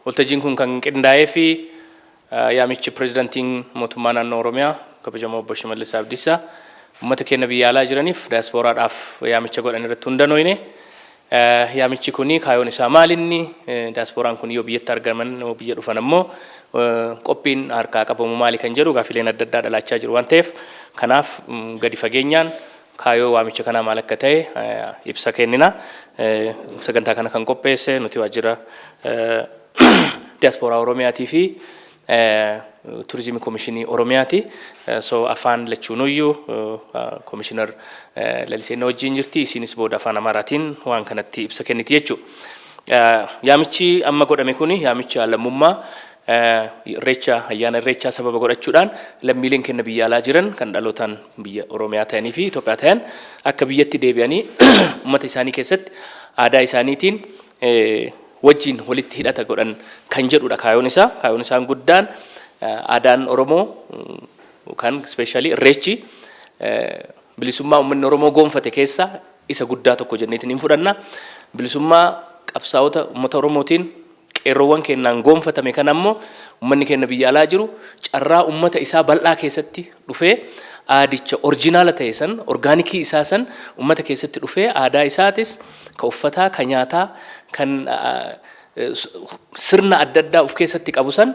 waltajjiin kun kan qindaa'ee fi yaamichi pirezidaantiin mootummaa naannoo Oromiyaa kabajamoo obbo Shimallis Abdiisaa uummata keenya biyya alaa jiraniif diyaasporaadhaaf yaamicha godhan irratti hundanoine yaamichi kuni kaayoon isaa maalinni diyaasporaan kun yoo biyyatti argaman biyya dhufan ammoo qophiin harkaa qabamu maali kan jedhu gaafileen adda addaa dhalaachaa jiru waan ta'eef kanaaf gadi fageenyaan kaayoo waamicha kana maal akka ta'e ibsa kennina sagantaa kana kan qopheesse nuti waajjira diaspora Oromiyaatii fi Tourism Commissionii Oromiyaati so afaan lachuunuyyuu Commissioner Lalisee wajjin jirti isinis booda afaan Amaaraatiin waan kanatti ibsa kenniti jechuudha. Yaamichi amma godhame kuni yaamicha lammummaa irreecha ayyaana irreechaa sababa godhachuudhaan lammiileen keenya biyya alaa jiran kan dhalootaan biyya Oromiyaa ta'anii fi Itoophiyaa ta'an akka biyyatti deebi'anii uummata isaanii keessatti aadaa isaaniitiin wajjin walitti hidhata godhan kan jedhudha kaayoon isaan guddaan aadaan Oromoo kan especially irreechi bilisummaa uummanni Oromoo gonfate keessa isa guddaa tokko jenneetiin hin fudhanna bilisummaa qabsaa'ota uummata Oromootiin qeerroowwan keenyaan gonfatame kan ammoo uummanni keenya biyya alaa jiru carraa uummata isaa bal'aa keessatti dhufee aadicha originaala ta'e san orgaanikii isaa san uummata keessatti dhufee aadaa isaatis ka uffataa ka nyaataa kan sirna adda addaa of keessatti qabu san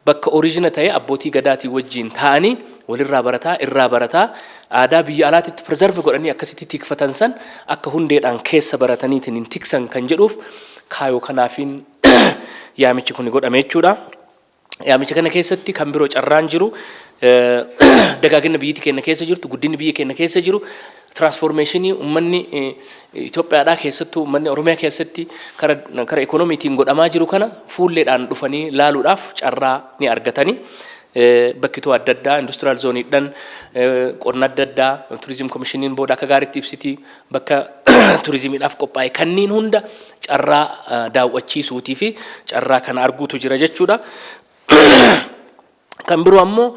bakka original ta'e abbootii gadaatii wajjin ta'anii walirraa barataa irraa barataa aadaa biyya alaatitti preserve godhanii akkasitti tikfatan san akka hundeedhaan keessa barataniitiin hin tiksan kan jedhuuf kaayoo kanaafiin yaamichi kun godhame jechuudha. Yaamicha kana keessatti kan biroo carraan jiru dagaagina biyyi keenya keessa jirtu guddinni biyya keenya keessa jiru transformationii uummanni Itoophiyaadhaa keessattuu uummanni Oromiyaa keessatti kara ekonomiitiin godhamaa jiru kana fuulleedhaan dhufanii laaluudhaaf carraa ni argatanii bakkituu adda addaa industrial zooniidhaan qonna adda addaa tourism commissioniin booda akka gaariitti ibsitii bakka turizimiidhaaf qophaa'e kanniin hunda carraa daawwachiisuutii fi carraa kana arguutu jira jechuudha. Kan biroo ammoo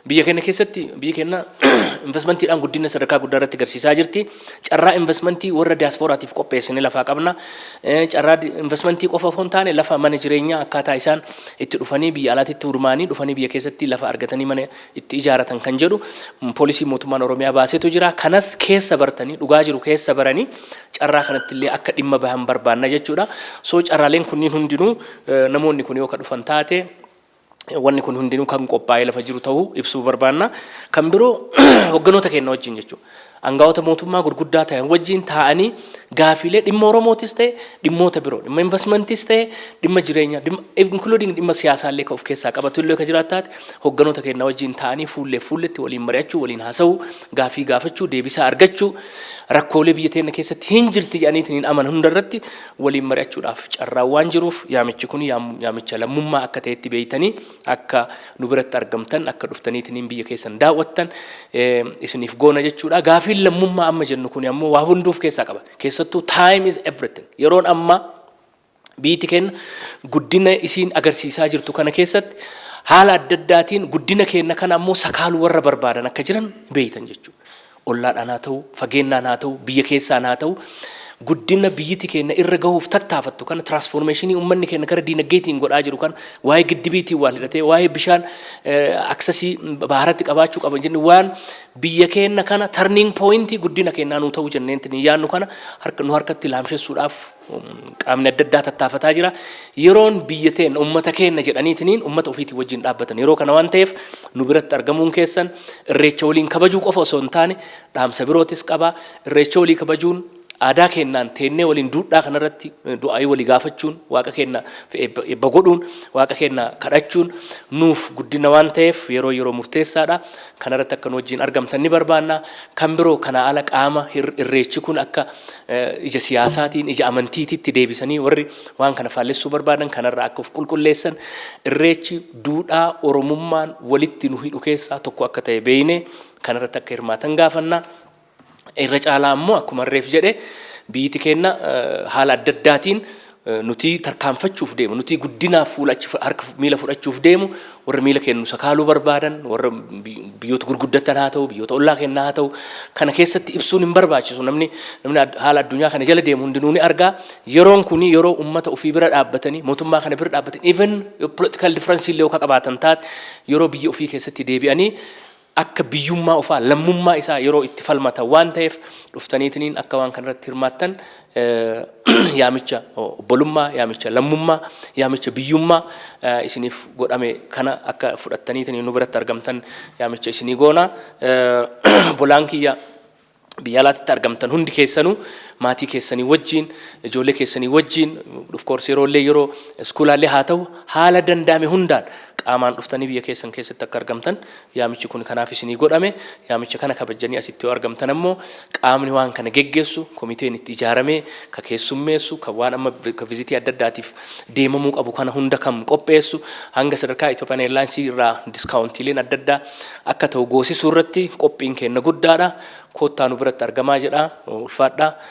biyya keenya keessatti biyya keenya investmentiidhaan guddina sadarkaa guddaa irratti agarsiisaa jirti. Carraa investmentii warra diasporaatiif qopheessine lafaa qabna. Carraa investmentii qofa osoo hin taane lafa mana jireenyaa akkaataa isaan itti dhufanii biyya alaatitti hurmaanii dhufanii biyya keessatti lafa argatanii mana itti ijaaratan kan jedhu poolisii mootummaan Oromiyaa baasetu jira. Kanas keessa bartanii dhugaa jiru keessa baranii carraa kanatti illee akka dhimma bahan barbaanna jechuudha. So carraaleen kunniin hundinuu namoonni kun yoo ka dhufan taate wanni kun hundinuu kan qophaa'ee lafa jiru ta'uu ibsuu barbaanna. Kan biroo hogganoota keenya wajjin jechuudha. Aangawoota mootummaa gurguddaa ta'an wajjin taa'anii gaafilee dhimma Oromootis ta'e dhimmoota biroo dhimma investmentis ta'e dhimma jireenyaa including dhimma siyaasaallee kan of keessaa qabatu illee kan jiraataate hogganoota keenya wajjin taa'anii fuulletti waliin mari'achuu waliin haasa'uu gaafii gaafachuu deebisaa argachuu rakkoolee biyya teenya keessatti hin jirti jedhaniitiin hin amanan hundarratti waliin mari'achuudhaaf carraan waan jiruuf yaamichi kun yaamicha lammummaa akka ta'etti beeytanii akka nu biratti argamtan akka dhuftaniitiin biyya keessan daawwattan isiniif goona jechuudha. Gaafiin lammummaa amma jennu kun ammoo waa hunduuf keessaa qaba. Keessattuu time is everything. Yeroon amma biyyi keenya guddina isiin agarsiisaa jirtu kana keessatti haala adda addaatiin guddina keenya kana ammoo sakaaluu warra barbaadan akka jiran beeytan jechuudha. Ollaadhaan haa ta'u, fageennaan haa ta'u, biyya keessaan haa ta'u, guddina biyyiti keenya irra gahuuf tattaafattu kana transformationii uummanni keenya gara diinagdeetiin godhaa jiru kana waa'ee giddibiitiin waan hidhatee waa'ee bishaan aksesii baharatti qabaachuu qaban jenne waan biyya keenya kana turning point guddina keenyaa nuu ta'uu jenneentiin yaannu kana nu harkatti laamsessuudhaaf qaamni adda addaa tattaafataa jira. Yeroon biyya teenya uummata keenya jedhaniitiin uummata ofiitii wajjin dhaabbatan yeroo kana waan ta'eef nu biratti argamuun keessan irreecha waliin kabajuu qofa osoo hin taane dhaamsa birootis qaba. Irreecha walii kabajuun aadaa keenyaan teennee waliin duudhaa kanarratti du'aa walii gaafachuun waaqa keenya eebba godhuun waaqa keenya kadhachuun nuuf guddina waan ta'eef yeroo murteessaadha. Kanarratti akka nu wajjin argamtan ni barbaanna. Kan biroo kana ala qaama irreechi kun akka ija siyaasaatiin ija amantiititti deebisanii warri waan kana faallessuu barbaadan kanarraa akka of qulqulleessan irreechi duudhaa oromummaan walitti nu hidhu keessaa tokko akka ta'e beeyne kanarratti akka hirmaatan gaafanna. Irra caalaa ammoo akkuma reef jedhe biyyi keenya haala adda addaatiin nuti tarkaanfachuuf deemu nuti guddinaaf fuulachi harka miila fudhachuuf deemu warra miila kennu sakaaluu barbaadan warra biyyoota gurguddatan haa ta'u biyyoota ollaa kennaa haa ta'u kana keessatti ibsuun hin barbaachisu namni haala addunyaa kana jala deemu hundinuu ni argaa yeroon kuni yeroo ummata ofii bira dhaabbatanii mootummaa kana bira dhaabbatanii even political difference illee akka qabaatan taat yeroo biyya ofii keessatti deebi'anii akka biyyummaa ofaa lammummaa isaa yeroo itti falmata waan ta'eef dhuftaniitiin akka waan kanarratti hirmaattan yaamicha obbolummaa yaamicha lammummaa yaamicha biyyummaa isiniif godhame kana akka fudhattaniitiin nu biratti argamtan yaamicha isinii goona bolaan kiyya biyya alaatti argamtan hundi keessanuu maatii keessanii wajjin ijoollee keessanii wajjin of course yeroo iskuulaallee haa ta'u haala danda'ame hundaan qaamaan dhuftanii biyya keessan keessatti akka argamtan yaamichi kun kanaaf isinii godhame yaamicha kana kabajanii asitti yoo argamtan ammoo qaamni waan kana geggeessu komiteen itti ijaaramee ka keessummeessu ka waan amma ka vizitii adda addaatiif deemamuu qabu kana hunda kam qopheessu hanga sadarkaa Ethiopian Airlines irraa diskaawuntiileen adda addaa akka ta'u goosisuu irratti qophiin kenna guddaadha koottaa nu biratti argamaa jedha ulfaadha